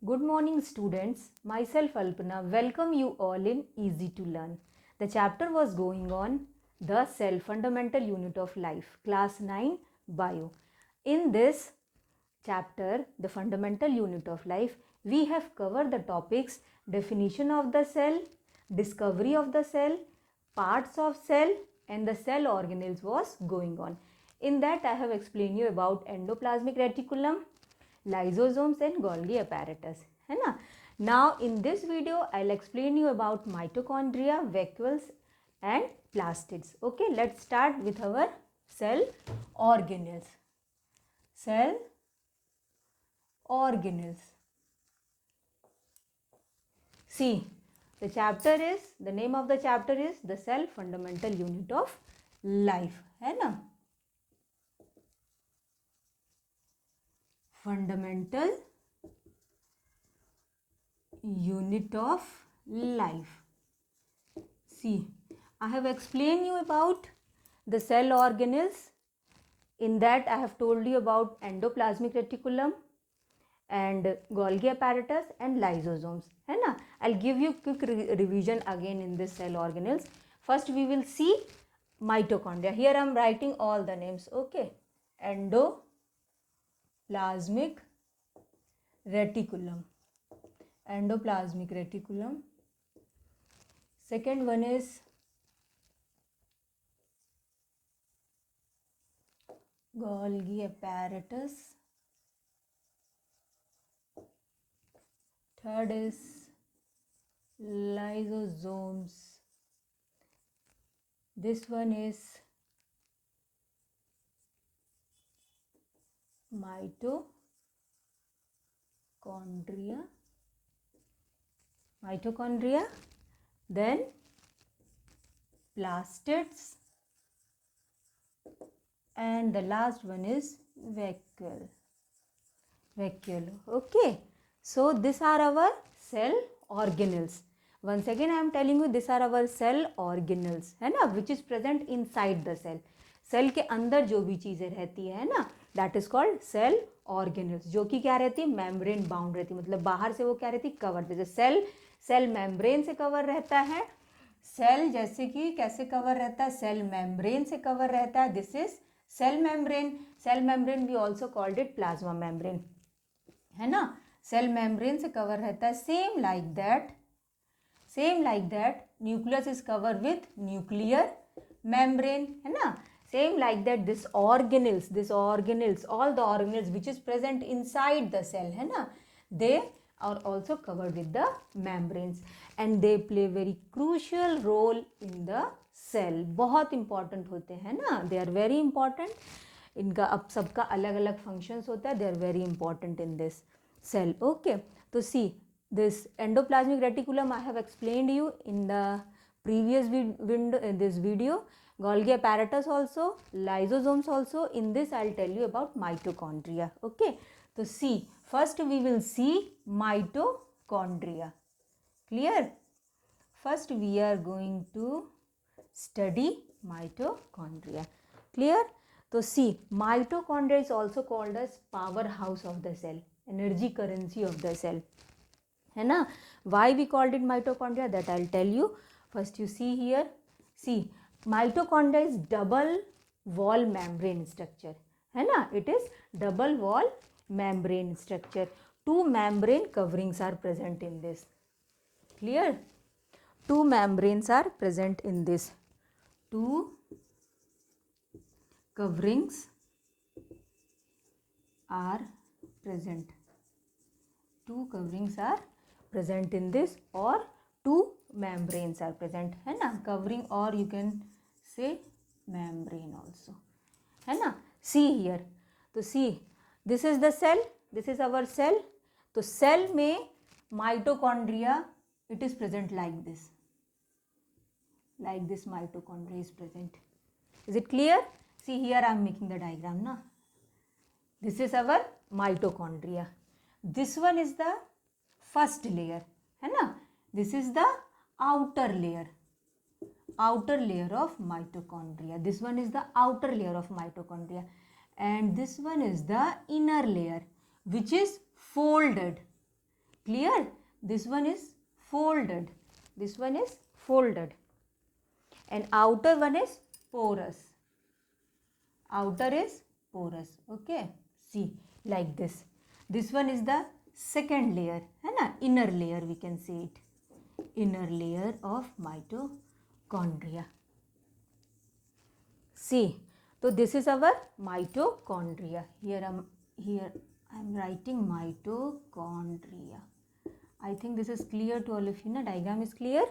Good morning, students. Myself Alpana welcome you all in Easy to Learn. The chapter was going on the cell, fundamental unit of life, class 9 bio. In this chapter, the fundamental unit of life, we have covered the topics definition of the cell, discovery of the cell, parts of cell, and the cell organelles was going on. In that, I have explained you about endoplasmic reticulum, lysosomes and Golgi apparatus, है ना. Now in this video I'll explain you about mitochondria, vacuoles and plastids. Okay, let's start with our cell organelles. Cell organelles. See, the name of the chapter is the cell, fundamental unit of life, है ना. Fundamental unit of life. See, I have explained you about the cell organelles. In that I have told you about endoplasmic reticulum and Golgi apparatus and lysosomes, है ना. I'll give you quick revision again in this cell organelles. First we will see mitochondria. Here I am writing all the names. Okay, endoplasmic reticulum. Endoplasmic reticulum. Second one is Golgi apparatus. Third is lysosomes. This one is mitochondria, then plastids, and the last one is vacuole. Okay, so these are our cell organelles. Once again I am telling you, these are our cell organelles, है ना, which is present inside the cell. Cell के अंदर जो भी चीज़ें रहती है ना, that is called cell organelles, जो कि क्या रहती है, मेम्ब्रेन बाउंड रहती है, मतलब बाहर से वो क्या रहती है, कवर. जैसे सेल मेम्ब्रेन से कवर रहता है, सेल जैसे कि कैसे कवर रहता है, सेल मेम्ब्रेन से कवर रहता है. This is cell membrane. Cell membrane we also called it plasma membrane, है ना. सेल मेम्ब्रेन से कवर रहता है. Same like that nucleus is cover with nuclear membrane, है ना. Same like that, this organelles, all the organelles which is present inside the cell, है ना, they are also covered with the membranes and they play very crucial role in the cell. बहुत important होते हैं ना, they are very important. इनका अब सबका अलग अलग functions होता है, they are very important in this cell. Okay, तो see this endoplasmic reticulum I have explained you in the previous this video. Golgi apparatus also, lysosomes also. In this I'll tell you about mitochondria. Okay, so see, first we will see mitochondria. Clear? First we are going to study mitochondria. Clear? So see, mitochondria is also called as powerhouse of the cell, energy currency of the cell, है ना. Why we called it mitochondria, that I'll tell you. First you see here, see, mitochondria is double wall membrane structure, है ना. It is double wall membrane structure. Two membrane coverings are present in this. Clear? Two membranes are present in this. Two coverings are present. Two coverings are present in this, or two membranes are present, है ना. Covering, or you can say membrane also, है ना. See here, तो see, this is the cell, this is our cell. तो cell में mitochondria, it is present like this mitochondria is present. Is it clear? See here I am making the diagram na. This is our mitochondria. This one is the first layer, है ना. This is the outer layer of mitochondria. This one is the outer layer of mitochondria, and this one is the inner layer which is folded. Clear? This one is folded. This one is folded. And outer one is porous. Outer is porous. Okay. See, like this. This one is the second layer, है ना? Inner layer we can say it. Inner layer of mitochondria. See, so this is our mitochondria. Here I'm writing mitochondria. I think this is clear to all of you. Na diagram is clear.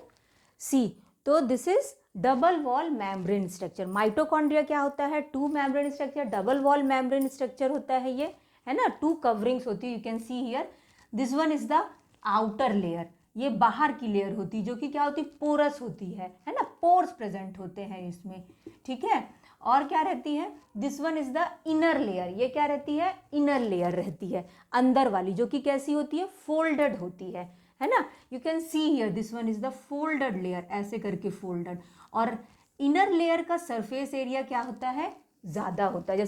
See, तो this is double wall membrane structure. Mitochondria क्या होता है? Two membrane structure, double wall membrane structure होता है ये, है ना. To coverings होती है. You can see here this one is the outer layer. ये बाहर की लेयर होती है जो कि क्या होती है? पोरस होती है ना. पोर्स प्रेजेंट होते हैं इसमें, ठीक है. और क्या रहती है? This one is the inner layer. ये क्या रहती है? इनर लेयर रहती है, अंदर वाली, जो कि कैसी होती है? फोल्डेड होती है ना. You can see here this one is the folded layer, ऐसे करके फोल्डेड. और इनर लेयर का सरफेस एरिया क्या होता है? ज़्यादा होता है.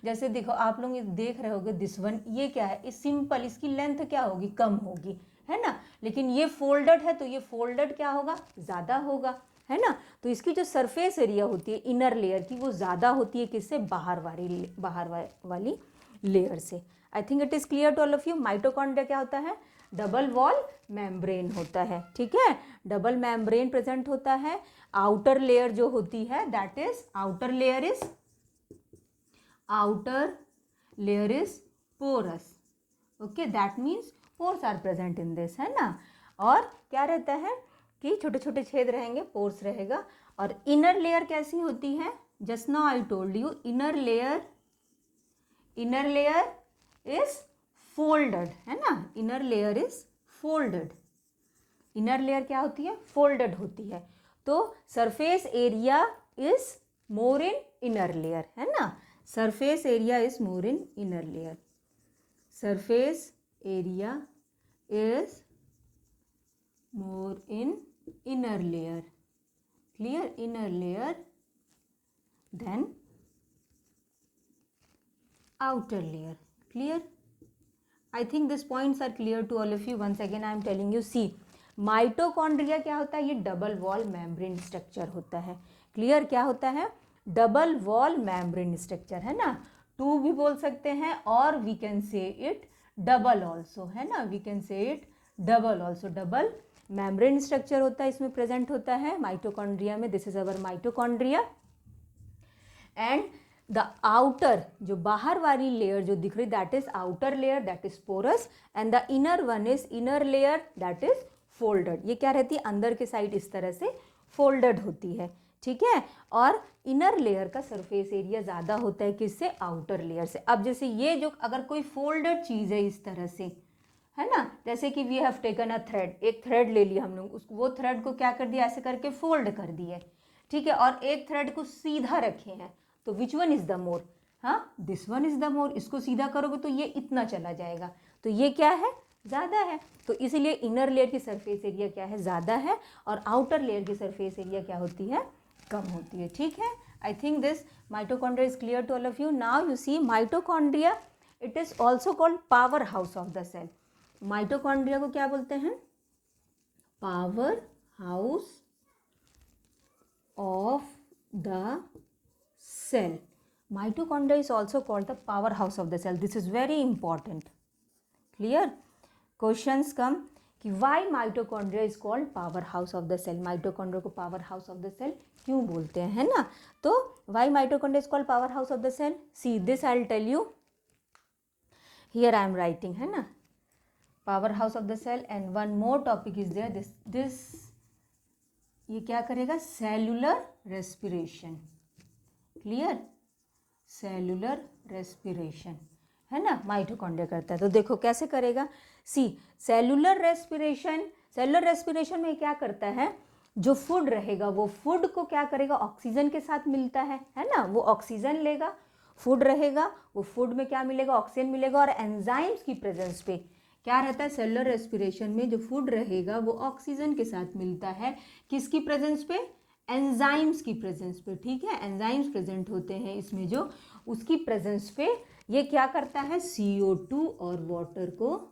जैसे देखो आप लोग देख रहे होगे दिस वन, ये क्या है? इस सिंपल, इसकी लेंथ क्या होगी? कम होगी, है ना. लेकिन ये फोल्डेड है तो ये फोल्डेड क्या होगा? ज़्यादा होगा, है ना. तो इसकी जो सरफेस एरिया होती है इनर लेयर की, वो ज़्यादा होती है किससे? बाहर वाली लेयर से. I think it is clear to all of you. Mitochondria क्या होता है? डबल वॉल मेम्ब्रेन होता है, ठीक है. डबल मेम्ब्रेन प्रेजेंट होता है. आउटर लेयर जो होती है that is outer layer is porous. Okay, that means pores are present in this, है ना. और क्या रहता है कि छोटे छोटे छेद रहेंगे, पोर्स रहेगा. और इनर लेयर कैसी होती है? Just now I told you, inner layer is folded, है ना. Inner layer is folded. Inner layer क्या होती है? फोल्डेड होती है. तो surface area is more in inner layer, है ना. Surface area is more in inner layer. Surface area is more in inner layer. Clear? Inner layer, then outer layer. Clear? I think these points are clear to all of you. Once again I am telling you. See, mitochondria क्या होता है? ये double wall membrane structure होता है. Clear? क्या होता है? Double wall membrane structure, है ना. टू भी बोल सकते हैं और we can say it double also, है ना. We can say it double also. Double membrane structure होता है, इसमें प्रेजेंट होता है माइटोकॉन्ड्रिया में. This is our mitochondria. And the outer, जो बाहर वाली लेयर जो दिख रही, that is outer layer, that is porous. And the inner one is inner layer, that is folded. ये क्या रहती है? अंदर के साइड इस तरह से फोल्डेड होती है, ठीक है. और इनर लेयर का सरफेस एरिया ज़्यादा होता है किससे? आउटर लेयर से. अब जैसे ये जो अगर कोई फोल्डेड चीज़ है इस तरह से, है ना, जैसे कि we have taken a thread, एक थ्रेड ले लिया हम लोग, उसको वो थ्रेड को क्या कर दिया? ऐसे करके फोल्ड कर दिए, ठीक है. और एक थ्रेड को सीधा रखे हैं, तो which one is the more? हाँ, this one is the more. इसको सीधा करोगे तो ये इतना चला जाएगा, तो ये क्या है? ज़्यादा है. तो इसीलिए इनर लेयर की सरफेस एरिया क्या है? ज़्यादा है. और आउटर लेयर की सरफेस एरिया क्या होती है? कम होती है, ठीक है. I think this mitochondria is clear to all of you. Now you see mitochondria, it is also called power house of the cell. Mitochondria को क्या बोलते हैं? Power house of the cell. Mitochondria is also called the power house of the cell. This is very important. Clear? Questions come कि why mitochondria is called power house of the cell. Mitochondria को power house of the cell क्यों बोलते हैं, है ना. तो why mitochondria is called power house of the cell? See this I will tell you. Here I am writing, है ना, power house of the cell. And one more topic is there, this ये क्या करेगा? Cellular respiration. Clear? Cellular respiration, है ना, mitochondria करता है. तो देखो कैसे करेगा. सी, सेलुलर रेस्पिरेशन में क्या करता है? जो फूड रहेगा वो फूड को क्या करेगा? ऑक्सीजन के साथ मिलता है ना. वो ऑक्सीजन लेगा. फूड रहेगा, वो फूड में क्या मिलेगा? ऑक्सीजन मिलेगा. और एंजाइम्स की प्रेजेंस पे क्या रहता है? सेलुलर रेस्पिरेशन में जो फूड रहेगा वो ऑक्सीजन के साथ मिलता है. किसकी प्रेजेंस पे? एंजाइम्स की प्रेजेंस पे, ठीक है. एंजाइम्स प्रेजेंट होते हैं इसमें, जो उसकी प्रेजेंस पे ये क्या करता है? CO2 और वाटर को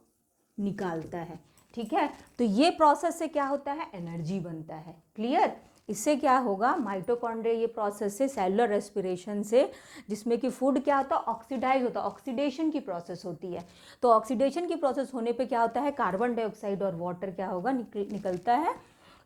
निकालता है। ठीक है, तो ये प्रोसेस से क्या होता है, एनर्जी बनता है। क्लियर? इससे क्या होगा, माइटोकॉन्ड्रिया ये प्रोसेस से, सेलुलर रेस्पिरेशन से, जिसमें कि फूड क्या होता है, ऑक्सीडाइज होता है, ऑक्सीडेशन की प्रोसेस होती है। तो ऑक्सीडेशन की प्रोसेस होने पे क्या होता है, कार्बन डाइऑक्साइड और वाटर क्या होगा, निकलता है।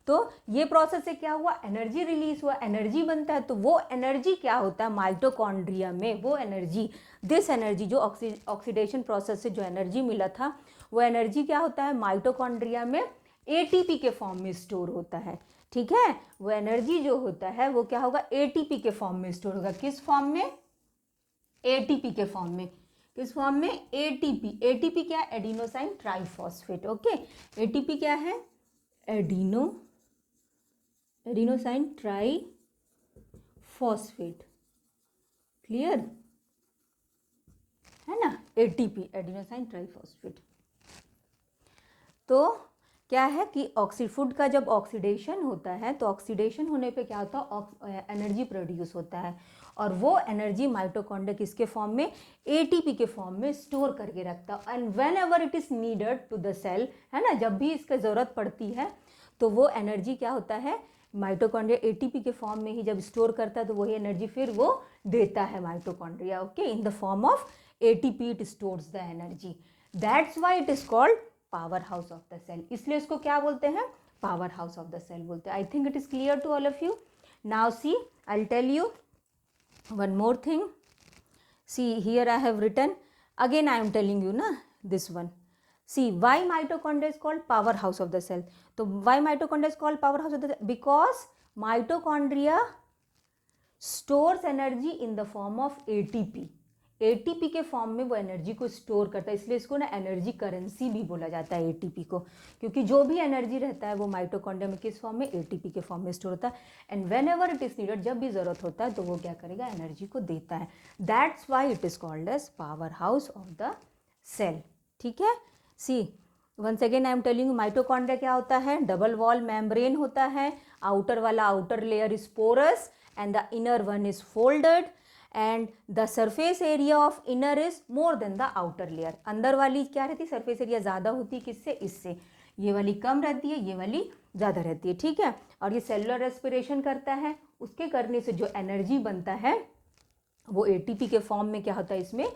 तो ये प्रोसेस से क्या हुआ, एनर्जी रिलीज हुआ, एनर्जी बनता है। तो वो एनर्जी क्या होता है माइटोकॉन्ड्रिया में, वो एनर्जी, दिस एनर्जी जो ऑक्सीडेशन प्रोसेस से जो एनर्जी मिला था, वो एनर्जी क्या होता है माइटोकॉन्ड्रिया में एटीपी के फॉर्म में स्टोर होता है। ठीक है, वो एनर्जी जो होता है वो क्या होगा, एटीपी के फॉर्म में स्टोर होगा। किस फॉर्म में, एटीपी के फॉर्म में। किस फॉर्म में, एटीपी। एटीपी क्या है, एडिनोसाइन ट्राइफॉस्फेट। ओके, एटीपी क्या है, एडिनोसाइन ट्राइफॉस्फेट। क्लियर है ना, एटीपी, एडिनोसाइन ट्राइफॉस्फेट। तो क्या है कि फूड का जब ऑक्सीडेशन होता है, तो ऑक्सीडेशन होने पे क्या होता है, एनर्जी प्रोड्यूस होता है। और वो एनर्जी माइटोकॉन्ड्रिया किसके फॉर्म में, एटीपी के फॉर्म में स्टोर करके रखता है। And whenever it is needed to the cell, है ना, जब भी इसका ज़रूरत पड़ती है, तो वो एनर्जी क्या होता है, माइटोकॉन्ड्रिया एटीपी के फॉर्म में ही जब स्टोर करता है, तो वही एनर्जी फिर वो देता है mitochondria. Okay, in the form of ATP it stores the energy. That's why it is called power house of the cell. इसलिए इसको क्या बोलते हैं, power house of the cell बोलते हैं। I think it is clear to all of you. Now see, I will tell you one more thing. See, here I have written, again I am telling you na, this one. See, why mitochondria is called powerhouse of the cell. So why mitochondria is called powerhouse of the cell, because mitochondria stores energy in the form of ATP. ATP के form में वो energy को store करता है, इसलिए इसको ना energy currency भी बोला जाता है एटीपी को, क्योंकि जो भी एनर्जी रहता है वो माइटोकॉन्ड्रिया में किस फॉर्म में, एटीपी के फॉर्म में स्टोर होता है। And whenever it is needed, जब भी जरूरत होता है तो वो क्या करेगा, एनर्जी को देता है। That's why it is called as power house of the cell. ठीक है, see once again I am telling you, mitochondria क्या होता है, डबल वॉल मेम्ब्रेन होता है। आउटर वाला outer layer is porous and the inner one is folded, and the surface area of inner is more than the outer layer. अंदर वाली क्या रहती है, सरफेस एरिया ज़्यादा होती है, किससे, इससे। ये वाली कम रहती है, ये वाली ज़्यादा रहती है। ठीक है, और ये सेलुलर रेस्पिरेशन करता है, उसके करने से जो एनर्जी बनता है वो एटीपी के फॉर्म में क्या होता है, इसमें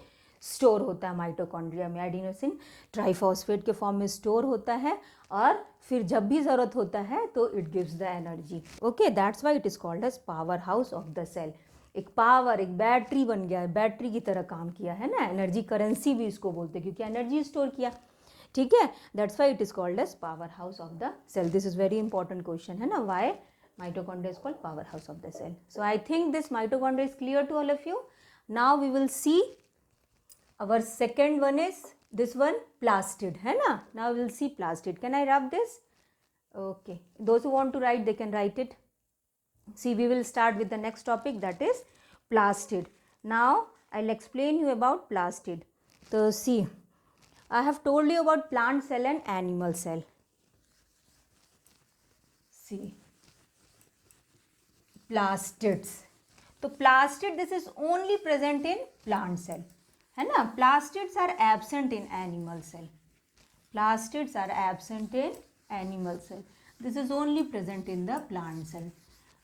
स्टोर होता है माइटोकॉन्ड्रिया में, एडिनोसिन ट्राइफॉस्फेट के फॉर्म में स्टोर होता है। और फिर जब भी ज़रूरत होता है तो it gives the energy. Okay, that's why it is called as power house of the cell. एक पावर, एक बैटरी बन गया है, बैटरी की तरह काम किया है ना, एनर्जी करेंसी भी इसको बोलते हैं, क्योंकि एनर्जी स्टोर किया। ठीक है, that's why it is called as power house of the cell. This is very important question है ना, why mitochondria is called power house of the cell. So I think this mitochondria is clear to all of you. Now we will see our second one is this one, plastid, है ना। Now we will see plastid. Can I rub this? Okay, those who want to right they can write it. See, we will start with the next topic, that is plastid. Now I'll explain you about plastid. So see, I have told you about plant cell and animal cell. See, plastids. So plastid, this is only present in plant cell, है ना. Plastids are absent in animal cell. Plastids are absent in animal cell. This is only present in the plant cell.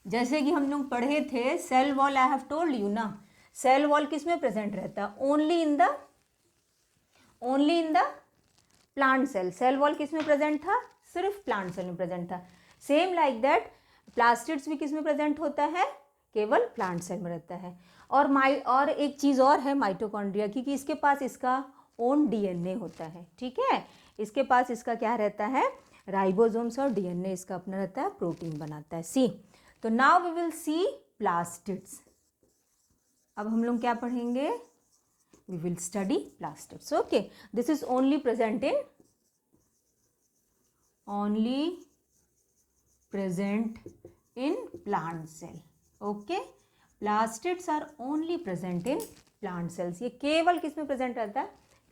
जैसे कि हम लोग पढ़े थे cell wall, I have told you ना, cell wall किस में प्रेजेंट रहता है, only in the plant cell. Cell wall किस में प्रेजेंट था, सिर्फ प्लांट सेल में प्रेजेंट था। सेम लाइक दैट प्लास्टिड्स भी किस में प्रेजेंट होता है, केवल प्लांट सेल में रहता है। और एक चीज़ और है माइटोकॉन्ड्रिया की, कि इसके पास इसका ओन डीएनए होता है। ठीक है, इसके पास इसका क्या रहता है, राइबोसोम्स, और डीएनए इसका अपना रहता है, प्रोटीन बनाता है। सी, तो now we will see plastids. अब हम लोग क्या पढ़ेंगे, we will study plastids. Okay, this is only present in plant cell. Okay, plastids are only present in plant cells. ये केवल किस में प्रेजेंट रहता है,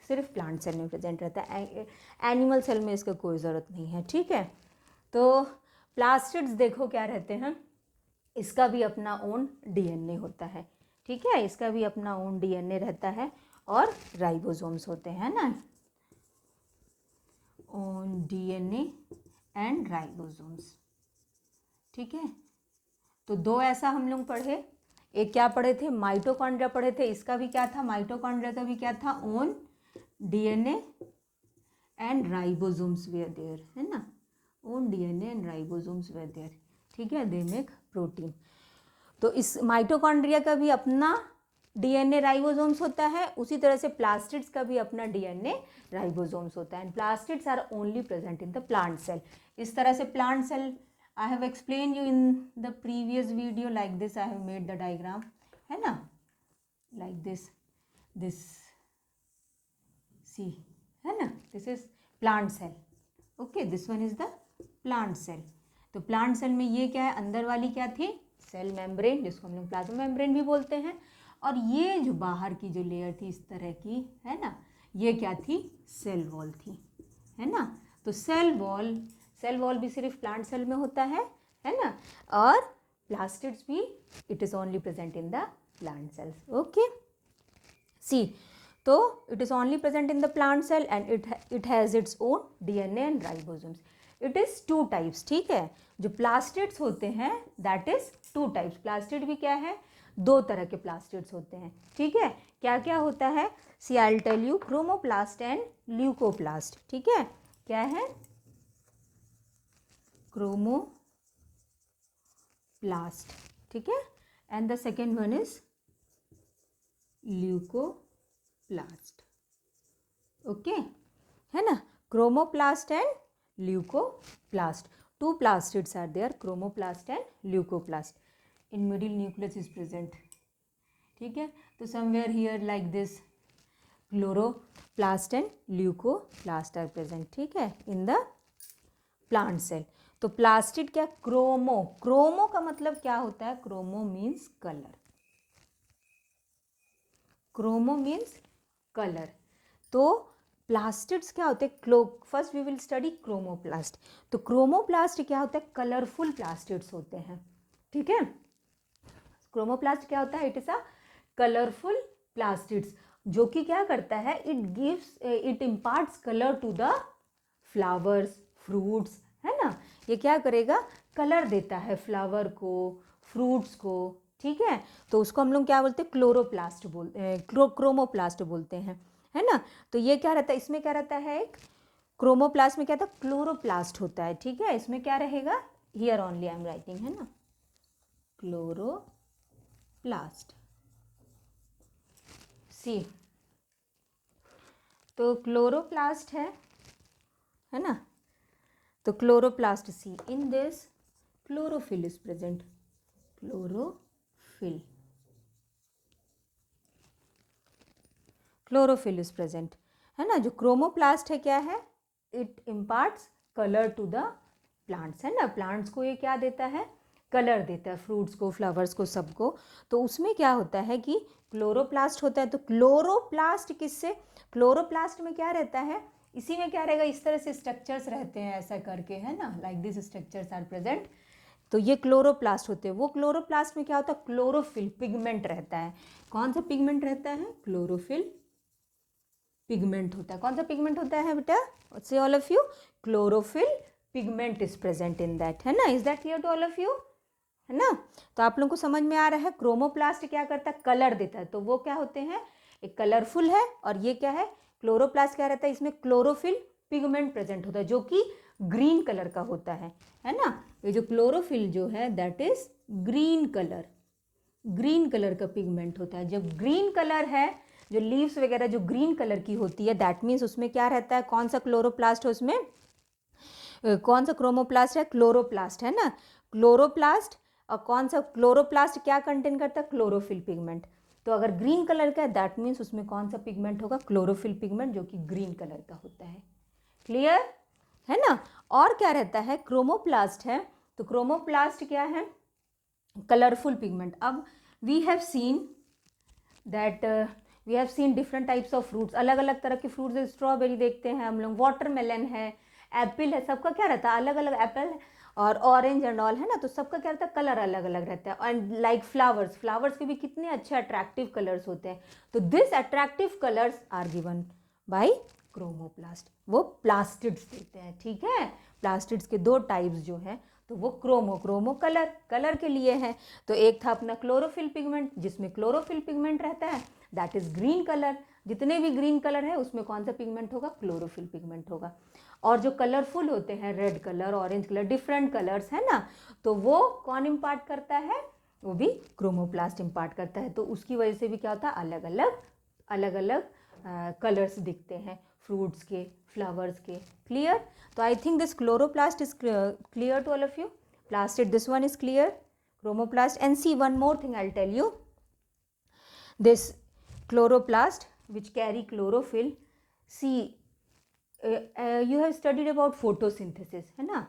सिर्फ प्लांट सेल में प्रेजेंट रहता है. एनिमल सेल में इसका कोई ज़रूरत नहीं है. ठीक है, तो प्लास्टिड्स देखो क्या रहते हैं, इसका भी अपना ओन डीएनए होता है. ठीक है, इसका भी अपना ओन डीएनए रहता है और राइबोसोम्स होते हैं ना. On DNA and ribosomes. ठीक है, तो दो ऐसा हम लोग पढ़े, एक क्या पढ़े थे, माइटोकॉन्ड्रिया पढ़े थे, इसका भी क्या था, माइटोकॉन्ड्रिया का भी क्या था, own DNA and ribosomes were there, है ना, own DNA and ribosomes were there. ठीक है, दे मेक प्रोटीन। तो इस माइटोकॉन्ड्रिया का भी अपना डीएनए राइबोसोम्स होता है, उसी तरह से प्लास्टिड्स का भी अपना डीएनए राइबोसोम्स होता है, and plastids are only present in the plant cell. इस तरह से plant cell I have explain you in the previous video, like this I have made the diagram, है ना, लाइक दिस सी, है ना, this is plant cell. Okay, this one is the plant cell. तो plant cell में ये क्या है, अंदर वाली क्या थी, सेल मेम्ब्रेन, जिसको हम लोग प्लाज्मा मेम्ब्रेन भी बोलते हैं, और ये जो बाहर की जो लेयर थी इस तरह की, है ना, ये क्या थी, सेल वॉल थी, है ना। तो सेल वॉल भी सिर्फ प्लांट सेल में होता है ना, और प्लास्टिड्स भी it is only present in the plant cells. Okay, see, तो it is only present in the plant cell and it has its own DNA and ribosomes. It is two types. ठीक है, जो plastids होते हैं that is two types. Plastid भी क्या है, दो तरह के प्लास्टिड्स होते हैं। ठीक है, क्या क्या होता है, see I will tell you, chromoplast and leucoplast. ठीक है, क्या है, क्रोमोप्लास्ट, ठीक है, and the second one is leucoplast. Okay, है ना, chromoplast and leucoplast, two plastids are there, chromoplast and leucoplast. In middle nucleus is present. ठीक है, तो somewhere here like this chloroplast and leucoplast are present. ठीक है, in the plant cell. तो plastid क्या, chromo का मतलब क्या होता है, chromo means colour, chromo means colour. तो प्लास्टिड्स क्या होते हैं, first we will study chromoplast. तो क्रोमोप्लास्ट क्या होता है, कलरफुल प्लास्टिड्स होते हैं। ठीक है, क्रोमोप्लास्ट क्या होता है, it is a colourful plastids, जो कि क्या करता है, it imparts colour to the flowers, fruits, है ना, ये क्या करेगा, कलर देता है फ्लावर को, फ्रूट्स को। ठीक है, तो उसको हम लोग क्या बोलते हैं, क्रोमोप्लास्ट बोलते हैं, है ना। तो ये क्या रहता है, इसमें क्या रहता है, एक क्रोमोप्लास्ट में क्या था, क्लोरोप्लास्ट होता है। ठीक है, इसमें क्या रहेगा, here only I am writing, है ना, क्लोरोप्लास्ट। सी, तो क्लोरोप्लास्ट है ना, तो chloroplast see, in this chlorophyll is present, chlorophyll is present, है ना। जो क्रोमोप्लास्ट है क्या है, it imparts colour to the plants, है ना, प्लांट्स को ये क्या देता है, कलर देता है, फ्रूट्स को, फ्लावर्स को, सबको। तो उसमें क्या होता है कि क्लोरोप्लास्ट होता है। तो क्लोरोप्लास्ट किससे, क्लोरोप्लास्ट में क्या रहता है, इसी में क्या रहेगा, इस तरह से स्ट्रक्चर्स रहते हैं ऐसा करके, है ना, like this structures are present. तो ये क्लोरोप्लास्ट होते हैं। वो क्लोरोप्लास्ट में क्या होता है, क्लोरोफिल पिगमेंट रहता है। कौन सा पिगमेंट रहता है, क्लोरोफिल पिगमेंट होता है। कौन सा पिगमेंट होता है बेटा, say all of you, chlorophyll pigment is present in that, है ना, is that clear to all of you, है ना। तो आप लोगों को समझ में आ रहा है, क्रोमोप्लास्ट क्या करता है, कलर देता है। तो वो क्या होते हैं, एक कलरफुल है, और ये क्या है, क्लोरोप्लास्ट क्या रहता है, इसमें क्लोरोफिल पिगमेंट प्रेजेंट होता है, जो कि ग्रीन कलर का होता है ना। ये जो क्लोरोफिल जो है दैट इज ग्रीन कलर का पिगमेंट होता है। जब ग्रीन कलर है, जो लीव्स वगैरह जो ग्रीन कलर की होती है, दैट मीन्स उसमें क्या रहता है, कौन सा क्लोरोप्लास्ट है उसमें, कौन सा क्रोमोप्लास्ट है, क्लोरोप्लास्ट, है ना, क्लोरोप्लास्ट। और कौन सा क्लोरोप्लास्ट क्या कंटेन करता है, क्लोरोफिल पिगमेंट। तो अगर ग्रीन कलर का है दैट मीन्स उसमें कौन सा पिगमेंट होगा, क्लोरोफिल पिगमेंट, जो कि ग्रीन कलर का होता है। क्लियर है ना। और क्या रहता है, क्रोमोप्लास्ट है, तो क्रोमोप्लास्ट क्या है, कलरफुल पिगमेंट। अब we have seen different types of fruits, अलग अलग तरह के फ्रूट्स, स्ट्रॉबेरी देखते हैं हम लोग, वाटरमेलन है, एप्पल है, सबका क्या रहता है, अलग अलग, एप्पल और ऑरेंज एंड ऑल, है ना, तो सबका क्या रहता है, कलर अलग अलग रहता है। एंड लाइक फ्लावर्स के भी कितने अच्छे अट्रैक्टिव कलर्स होते हैं। तो this attractive colours are given by chromoplast, वो प्लास्टिड्स देते हैं, ठीक है। प्लास्टिड्स के दो टाइप्स जो हैं, तो वो क्रोमो कलर के लिए है। तो एक था अपना क्लोरोफिल पिगमेंट, जिसमें क्लोरोफिल पिगमेंट रहता है, दैट इज ग्रीन कलर। जितने भी ग्रीन कलर है उसमें कौन सा पिगमेंट होगा? क्लोरोफिल पिगमेंट होगा। और जो कलरफुल होते हैं, red colour, orange colour, different colours है ना, तो वो कौन इम्पार्ट करता है? वो भी क्रोमोप्लास्ट इम्पार्ट करता है। तो उसकी वजह से भी क्या होता है? अलग अलग कलर्स दिखते हैं फ्रूट्स के, फ्लावर्स के। क्लियर? तो I think this chloroplast is clear to all of you. Plastid, this one is clear. Chromoplast. And see, one more thing I'll tell you. This chloroplast which carry chlorophyll, see, you have studied about photosynthesis, है ना?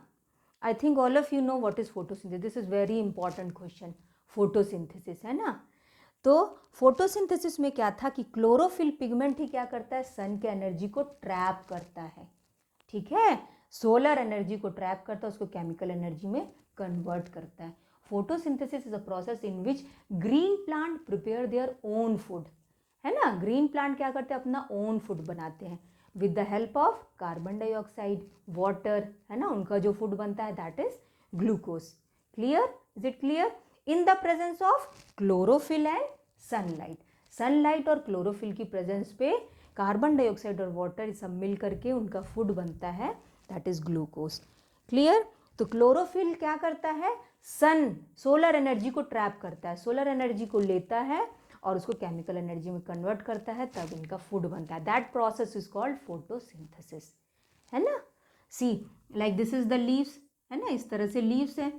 I think all of you know what is photosynthesis. This is very important question. Photosynthesis, है ना? तो photosynthesis में क्या था कि chlorophyll pigment ही क्या करता है? सन के एनर्जी को ट्रैप करता है, ठीक है। सोलर एनर्जी को ट्रैप करता है, उसको केमिकल एनर्जी में कन्वर्ट करता है। Photosynthesis is a process in which green plant prepare their own food, है ना। ग्रीन प्लांट क्या करते हैं? अपना ओन फूड बनाते हैं with the help of carbon dioxide, water, है ना। उनका जो फूड बनता है that is glucose. Clear? Is it clear? In the presence of chlorophyll and sunlight. Sunlight और क्लोरोफिल की प्रेजेंस पे कार्बन डाइऑक्साइड और वाटर सब मिल करके उनका फूड बनता है, दैट इज ग्लूकोज। क्लियर? तो क्लोरोफिल क्या करता है? सोलर एनर्जी को ट्रैप करता है, सोलर एनर्जी को लेता है और उसको केमिकल एनर्जी में कन्वर्ट करता है, तब इनका फूड बनता है। That process is called photosynthesis, है ना। See, like this is the leaves, है ना, इस तरह से लीव्स है।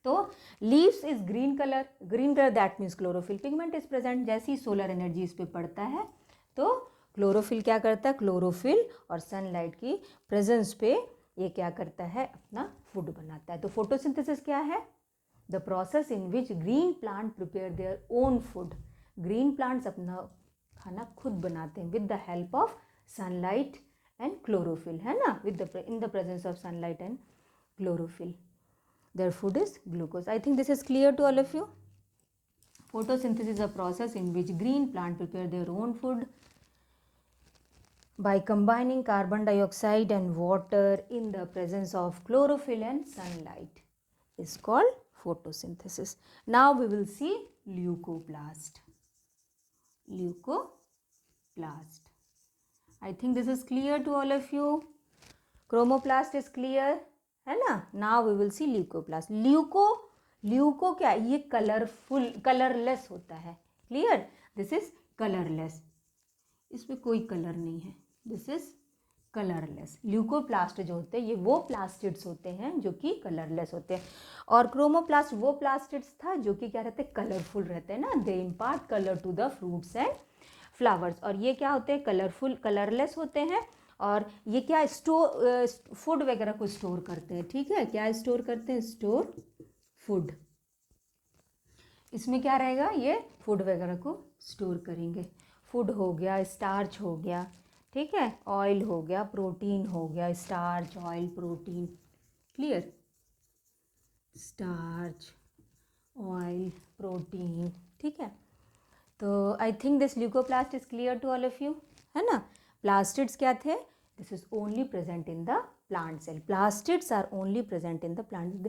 तो leaves is green colour that means chlorophyll pigment is present. जैसे ही सोलर एनर्जी इस पे पड़ता है तो क्लोरोफिल क्या करता है? क्लोरोफिल और सनलाइट की प्रेजेंस पे ये क्या करता है? अपना फूड बनाता है। तो फोटोसिंथेसिस क्या है? The process in which green plant prepare their own food. Green plants अपना खाना खुद बनाते हैं with the help of sunlight and chlorophyll, है ना, in the presence of sunlight and chlorophyll. Their food is glucose. I think this is clear to all of you. Photosynthesis is a process in which green plant prepare their own food by combining carbon dioxide and water in the presence of chlorophyll and sunlight. Is called photosynthesis. Now we will see leucoplast. Leucoplast. I think this is clear to all of you. Chromoplast is clear, है ना। Now we will see leucoplast. Leuco क्या? ये colourless होता है. Clear? This is colourless, इसमें कोई colour नहीं है, दिस इज कलरलेस. ल्यूकोप्लास्ट जो होते हैं ये वो प्लास्टिड्स होते हैं जो कि कलरलेस होते हैं, और क्रोमोप्लास्ट वो प्लास्टिड्स था जो कि क्या रहते हैं? कलरफुल रहते हैं ना. They impart colour to the fruits and flowers. और ये क्या होते हैं? कलरलेस होते हैं. और ये क्या फूड वगैरह को स्टोर करते हैं, ठीक है. क्या स्टोर करते हैं? Store food. इसमें क्या रहेगा? ये फूड वगैरह को स्टोर करेंगे. फूड हो गया, स्टार्च हो गया, ठीक है, ऑयल हो गया, प्रोटीन हो गया, starch, oil, protein. Clear? Starch, oil, protein, ठीक है. तो I think this leucoplast is clear to all of you, है ना. प्लास्टिड्स क्या थे? This is only present in the plant cell. Plastids are only present in the plant.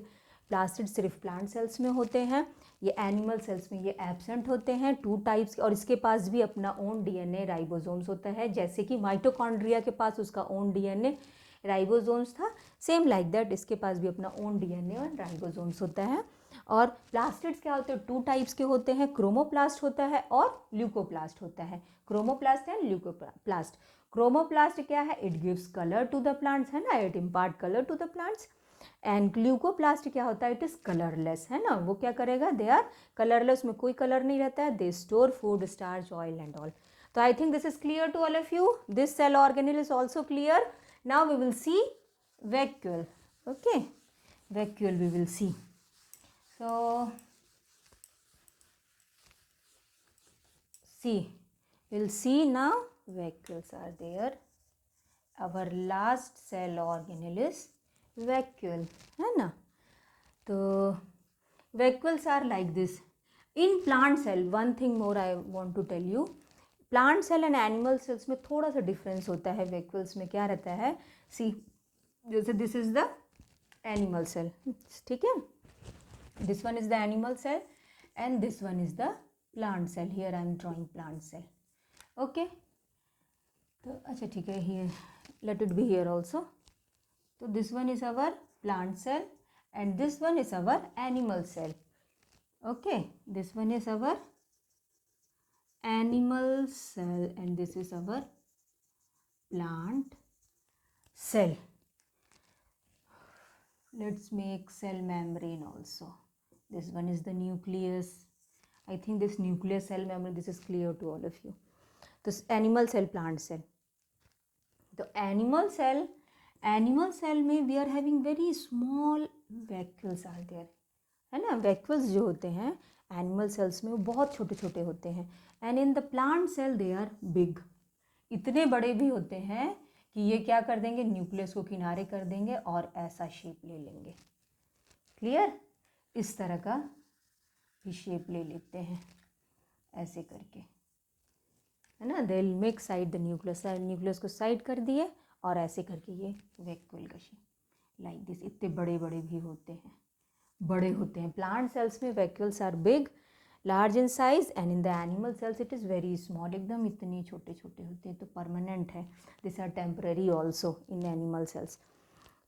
Plastid सिर्फ plant cells में होते हैं, ये एनिमल सेल्स में ये एब्सेंट होते हैं. 2 टाइप्स. और इसके पास भी अपना ओन डीएनए राइबोसोम्स होता है, जैसे कि माइटोकॉन्ड्रिया के पास उसका ओन डीएनए राइबोसोम्स था, सेम लाइक दैट इसके पास भी अपना ओन डीएनए और राइबोसोम्स होता है. और प्लास्टिड्स क्या होते हैं? 2 टाइप्स के होते हैं. क्रोमोप्लास्ट होता है और ल्यूकोप्लास्ट होता है. Chromoplast and leucoplast. क्रोमोप्लास्ट क्या है? It gives colour to the plants, है ना, it impart colour to the plants. And leucoplast क्या होता है? इट इज कलरलेस, है ना. वो क्या करेगा? दे आर कलरलेस, में कोई कलर नहीं रहता है. They store food, starch, oil and all. तो I think this is clear to all of you. This cell organelle is also clear. Now we will see vacuole. Okay, vacuole we will see. So we'll see now vacuoles are there. Our last cell organelle is vacuole, है ना. तो vacuoles are like this. In plant cell, one thing more I want to tell you. Plant cell and animal cells में थोड़ा सा difference होता है. Vacuoles में क्या रहता है, सी जैसे this is the animal cell, ठीक है, this one is the animal cell and this one is the plant cell. Here I am drawing plant cell. Okay, तो अच्छा ठीक है, here let it be here also. तो this one is our plant cell and this one is our animal cell. Okay, this one is our animal cell and this is our plant cell. Let's make cell membrane also. This one is the nucleus. I think this nucleus cell membrane, this is clear to all of you. This animal cell, plant cell. The animal cell में we are having very small vacuoles are there, है ना. vacuoles जो होते हैं animal cells में वो बहुत छोटे छोटे होते हैं. And in the plant cell they are big, इतने बड़े भी होते हैं कि ये क्या कर देंगे, न्यूक्लियस को किनारे कर देंगे और ऐसा शेप ले लेंगे. क्लियर, इस तरह का भी शेप ले लेते हैं ऐसे करके, है ना. They will make side the nucleus, nucleus को साइड कर दिए और ऐसे करके ये वैक्यूल का शेप लाइक दिस. इतने बड़े बड़े भी होते हैं, बड़े होते हैं. प्लांट सेल्स में vacuoles are big, large in size and in the animal cells it is very small. एकदम इतने छोटे छोटे होते हैं. तो परमानेंट है, this are temporary also in animal cells.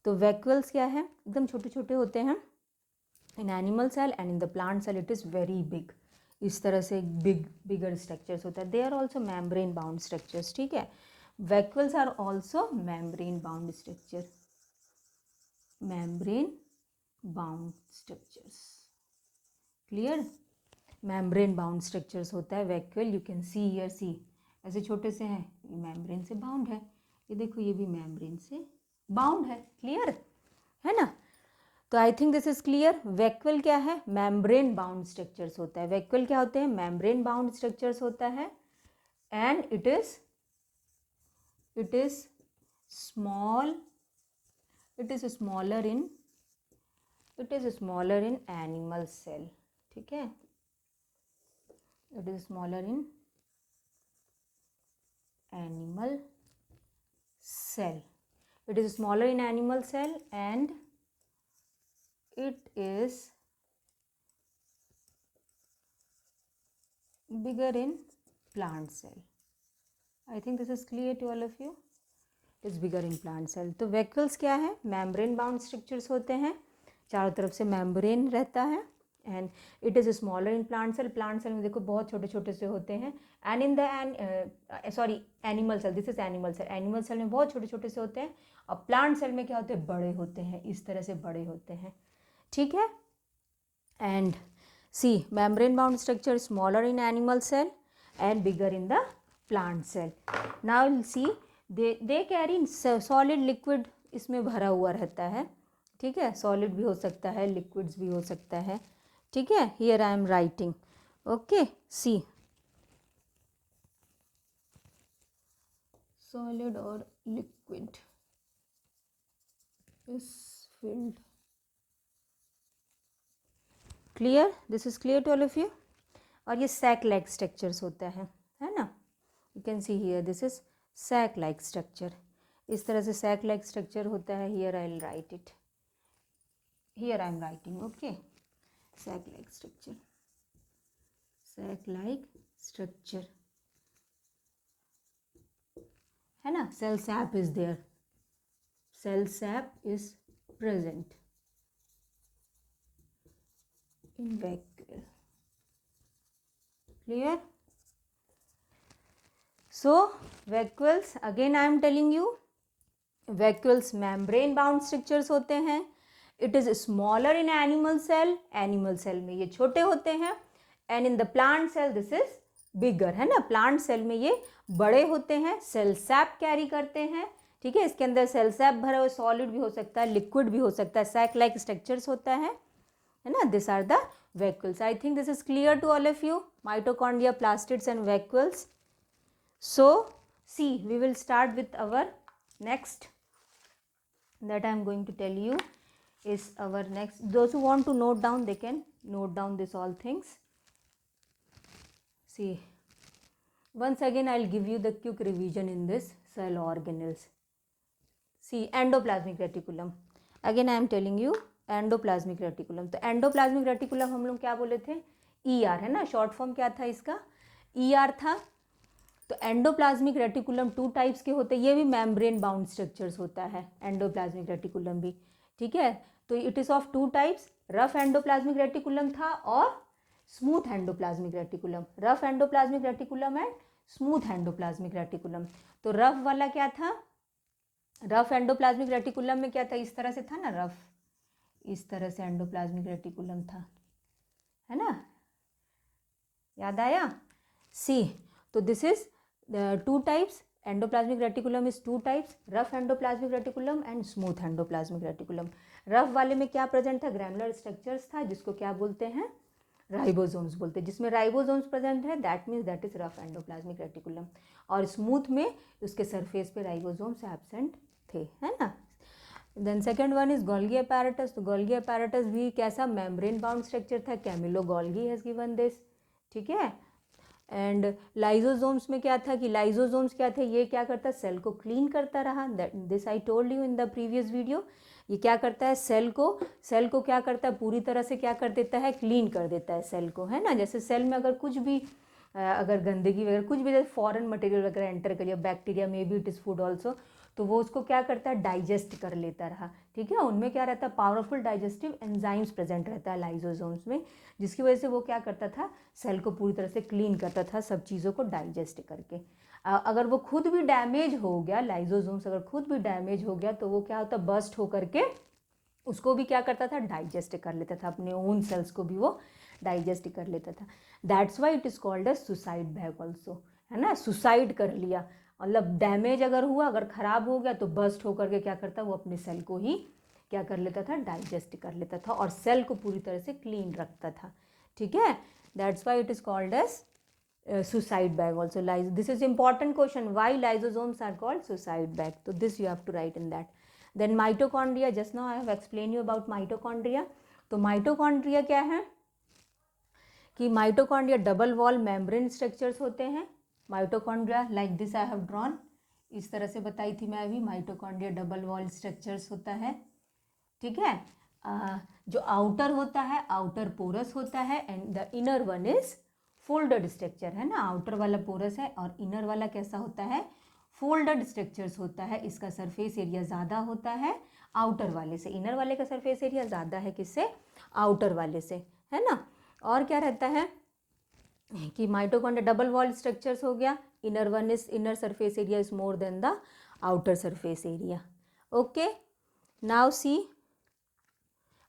तो वैक्यूल्स क्या है, एकदम छोटे छोटे होते हैं in animal cell and in the plant cell it is very big. इस तरह से बिगर स्ट्रक्चर्स होता है. They are also membrane bound structures, ठीक है. Vacuoles are also membrane bound structure. Membrane bound structures. Clear? Membrane bound structures होता है vacuole. You can see here, see ऐसे छोटे से हैं, ये membrane से bound है. ये देखो ये भी membrane से bound है. Clear है ना. तो I think this is clear. Vacuole क्या है, membrane bound structures होता है. वैक्यूल क्या होते हैं, membrane bound structures होता है and it is small, it is smaller in animal cell, ठीक है. it is smaller in animal cell. It is smaller in animal cell and it is bigger in plant cell. I think this is clear to all of you. It is bigger in plant cell. तो vacuoles क्या है, membrane bound structures होते हैं, चारों तरफ से membrane रहता है and it is smaller in plant cell. plant cell में देखो बहुत छोटे छोटे से होते हैं and in the animal cell, this is animal cell. animal cell में बहुत छोटे छोटे से होते हैं और plant cell में क्या होते हैं, बड़े होते हैं, इस तरह से बड़े होते हैं, ठीक है. and see membrane bound structure smaller in animal cell and bigger in the plant cell. now we'll see they carry solid liquid, इसमें भरा हुआ रहता है, ठीक है. सॉलिड भी हो सकता है, लिक्विड्स भी हो सकता है, ठीक है. Here I am writing. Okay, see solid और liquid is filled. Clear, this is clear to all of you. और ये सैक लाइक स्ट्रक्चर्स होता है ना. You can see here this is sac like structure. इस तरह से सैक लाइक स्ट्रक्चर होता है. Here I will write it. Here I am writing. Okay, sac like structure, sac like structure, है ना. cell sap is there, cell sap is present in vacuole. clear. so vacuoles again I am telling you, vacuoles membrane bound structures होते हैं. It is smaller in animal cell, animal cell में ये छोटे होते हैं and in the plant cell this is bigger, है ना. Plant cell में ये बड़े होते हैं, सेल सैप कैरी करते हैं, ठीक है. इसके अंदर सेल सैप भरा हुआ, सॉलिड भी हो सकता है, लिक्विड भी हो सकता है, सैक लाइक स्ट्रक्चर्स होता है ना. This are the vacuoles. I think this is clear to all of you. Mitochondria, plastids and vacuoles. So see we will start with our next, that I am going to tell you is our next. Those who want to note down, they can note down this all things. See, once again I'll give you the quick revision in this cell organelles. See, endoplasmic reticulum, again I am telling you endoplasmic reticulum. तो endoplasmic reticulum हम लोग क्या बोले थे, ER है ना, short form क्या था इसका, ER था. तो एंडोप्लाज्मिक रेटिकुलम 2 टाइप्स के होते हैं, ये भी मेम्ब्रेन बाउंड स्ट्रक्चर्स होता है एंडोप्लाज्मिक रेटिकुलम भी, ठीक है. तो it is of 2 types, rough endoplasmic reticulum था और smooth endoplasmic reticulum. Rough endoplasmic reticulum and smooth endoplasmic reticulum. तो रफ वाला क्या था, रफ एंडोप्लाज्मिक रेटिकुलम में क्या था, इस तरह से था ना रफ, इस तरह से एंडोप्लाज्मिक रेटिकुलम था, है ना, याद आया. सी, तो this is 2 types, endoplasmic reticulum is 2 types, rough endoplasmic reticulum and smooth endoplasmic reticulum. Rough वाले में क्या प्रेजेंट था, ग्रैनुलर स्ट्रक्चर्स था जिसको क्या बोलते हैं, राइबोसोम्स बोलते हैं. जिसमें राइबोसोम्स प्रेजेंट है that means that is rough endoplasmic reticulum. और स्मूथ में उसके सरफेस पे राइबोसोम्स एब्सेंट थे, है ना. Then second one is Golgi apparatus. तो गोल्गी अपैरेटस भी कैसा, मेम्ब्रेन बाउंड स्ट्रक्चर था, Camillo Golgi has given this, ठीक है. एंड लाइजोसोम्स में क्या था कि लाइजोसोम्स क्या थे, ये क्या करता है, सेल को क्लीन करता रहा. This I told you in the previous video. ये क्या करता है, सेल को क्या करता है, पूरी तरह से क्या कर देता है, क्लीन कर देता है सेल को, है ना. जैसे सेल में अगर कुछ भी अगर गंदगी वगैरह कुछ भी, जैसे फॉरेन मटेरियल वगैरह एंटर करिए, bacteria may be it is food also, तो वो उसको क्या करता है, डाइजेस्ट कर लेता रहा, ठीक है. उनमें क्या रहता है, पावरफुल डाइजेस्टिव एंजाइम्स प्रेजेंट रहता है लाइजोसोम्स में, जिसकी वजह से वो क्या करता था, सेल को पूरी तरह से क्लीन करता था, सब चीज़ों को डाइजेस्ट करके. अगर वो खुद भी डैमेज हो गया, लाइजोसोम्स अगर खुद भी डैमेज हो गया, तो वो क्या होता, बस्ट होकर के उसको भी क्या करता था, डाइजेस्ट कर लेता था, अपने ओन सेल्स को भी वो डाइजेस्ट कर लेता था. That's why it is called as suicide bag also, है ना. सुसाइड कर लिया, मतलब डैमेज अगर हुआ, अगर ख़राब हो गया, तो बस्ट होकर के क्या करता, वो अपने सेल को ही क्या कर लेता था, डाइजेस्ट कर लेता था और सेल को पूरी तरह से क्लीन रखता था, ठीक है. That's why it is called as suicide bag also. This is important question, why lysosomes are called suicide bag. So this you have to write in that. Then mitochondria, just now I have explained you about mitochondria. तो mitochondria क्या है कि mitochondria double wall membrane structures होते हैं. mitochondria like this I have drawn, इस तरह से बताई थी मैं अभी, mitochondria डबल वॉल स्ट्रक्चर्स होता है, ठीक है. जो आउटर होता है, आउटर पोरस होता है, and the inner one is folded structure, है ना. आउटर वाला पोरस है और इनर वाला कैसा होता है, फोल्डेड स्ट्रक्चर्स होता है. इसका सरफेस एरिया ज़्यादा होता है आउटर वाले से, इनर वाले का सरफेस एरिया ज़्यादा है किससे, आउटर वाले से, है ना. और क्या रहता है कि माइटोकॉन्ड्रिया डबल वॉल स्ट्रक्चर्स हो गया, inner one is, inner surface area is more than the outer surface area. Okay, now see,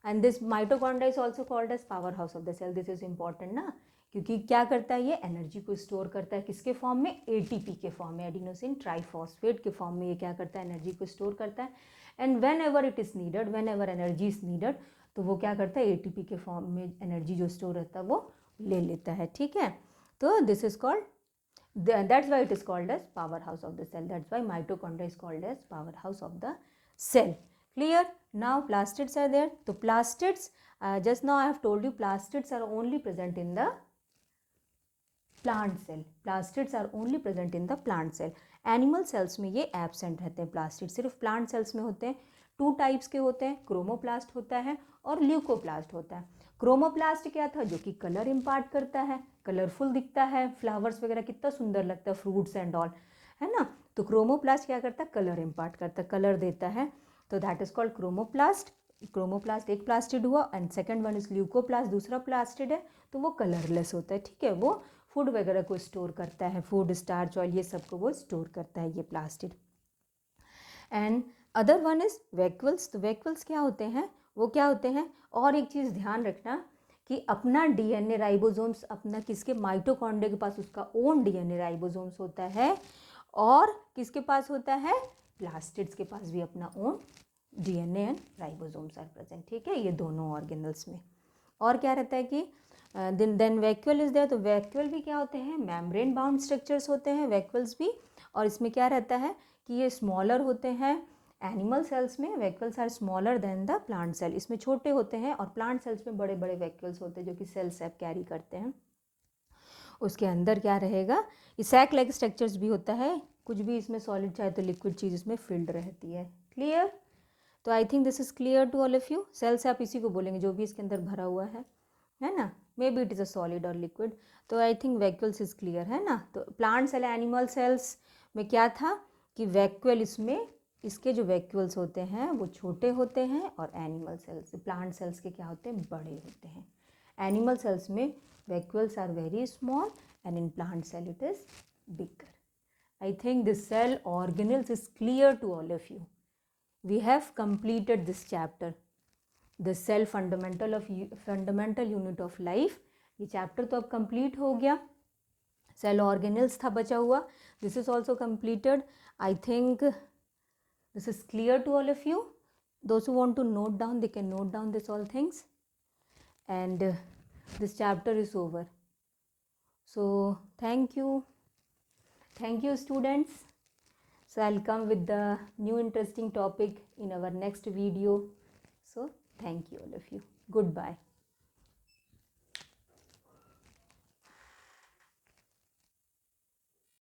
and this mitochondria is also called as power house of the cell. This is important ना, क्योंकि क्या करता है, ये energy को store करता है, किसके फॉर्म में, एटीपी के फॉर्म में, एडिनोसिन ट्राइफॉस्फेट के फॉर्म में ये क्या करता है, एनर्जी को स्टोर करता है. And whenever it is needed, when ever energy is needed, तो वो क्या करता है, एटीपी के फॉर्म में एनर्जी जो स्टोर रहता है वो ले लेता है, ठीक है. तो this is called, that's why it is called as power house of the cell. That's why mitochondria is called as power house of the cell. Clear? Now plastids are there. So plastids, just now I have told you, plastids are only present in the plant cell. Plastids are only present in the plant cell. Animal cells में ये absent रहते हैं. plastids सिर्फ plant cells में होते हैं. 2 types के होते हैं, क्रोमोप्लास्ट होता है और ल्यूकोप्लास्ट होता है. क्रोमोप्लास्ट क्या था, जो कि कलर इम्पार्ट करता है, कलरफुल दिखता है, फ्लावर्स वगैरह कितना सुंदर लगता है, फ्रूट्स एंड ऑल, है ना. तो क्रोमोप्लास्ट क्या करता है, कलर इम्पार्ट करता है, कलर देता है. तो that is called chromoplast. Chromoplast एक प्लास्टिड हुआ, and second one is leucoplast, दूसरा प्लास्टिड है, तो वो कलरलेस होता है, ठीक है. वो फूड वगैरह को स्टोर करता है, फूड, स्टार्च, ऑयल, ये सब को वो स्टोर करता है, ये plastid. And other one is vacuoles. तो वैक्यूल्स क्या होते हैं, वो क्या होते हैं, और एक चीज़ ध्यान रखना कि अपना डीएनए राइबोसोम्स, अपना किसके, माइटोकॉन्ड्रिया के पास उसका ओन डीएनए राइबोसोम्स होता है, और किसके पास होता है, प्लास्टिड्स के पास भी अपना own DNA and ribosomes are present, ठीक है, ये दोनों ऑर्गेनल्स में. और क्या रहता है कि देन वैक्यूल इज देयर. तो वैक्यूल भी क्या होते हैं, मेम्ब्रेन बाउंड स्ट्रक्चर्स होते हैं वैक्यूल्स भी. और इसमें क्या रहता है कि ये स्मॉलर होते हैं. एनिमल सेल्स में vacuoles are smaller than the plant cell, इसमें छोटे होते हैं, और प्लांट सेल्स में बड़े बड़े वैक्यूल्स होते हैं जो कि सेल कैरी करते हैं. उसके अंदर क्या रहेगा, ये सैक लाइक स्ट्रक्चर्स भी होता है, कुछ भी इसमें सॉलिड चाहे तो लिक्विड चीज़ इसमें फिल्ड रहती है। क्लियर? तो I think this is clear to all of you. Cells आप इसी को बोलेंगे जो भी इसके अंदर भरा हुआ है ना, may be it is a solid और लिक्विड। तो I think vacuoles is clear, है ना। तो प्लांट सेल एनिमल सेल्स में क्या था कि वैक्यूल, इसमें इसके जो वैक्यूल्स होते हैं वो छोटे होते हैं, और एनिमल सेल्स, प्लांट सेल्स के क्या होते हैं, बड़े होते हैं। एनिमल सेल्स में vacuoles are very small and in plant cell it is bigger. I think this cell organelles is clear to all of you. We have completed this chapter, the cell fundamental unit of life. ये chapter तो अब complete हो गया। cell organelles था बचा हुआ, this is also completed. I think this is clear to all of you. Those who want to note down, they can note down this all things, and this chapter is over. So thank you students. So I'll come with the new interesting topic in our next video. So thank you all of you. Goodbye.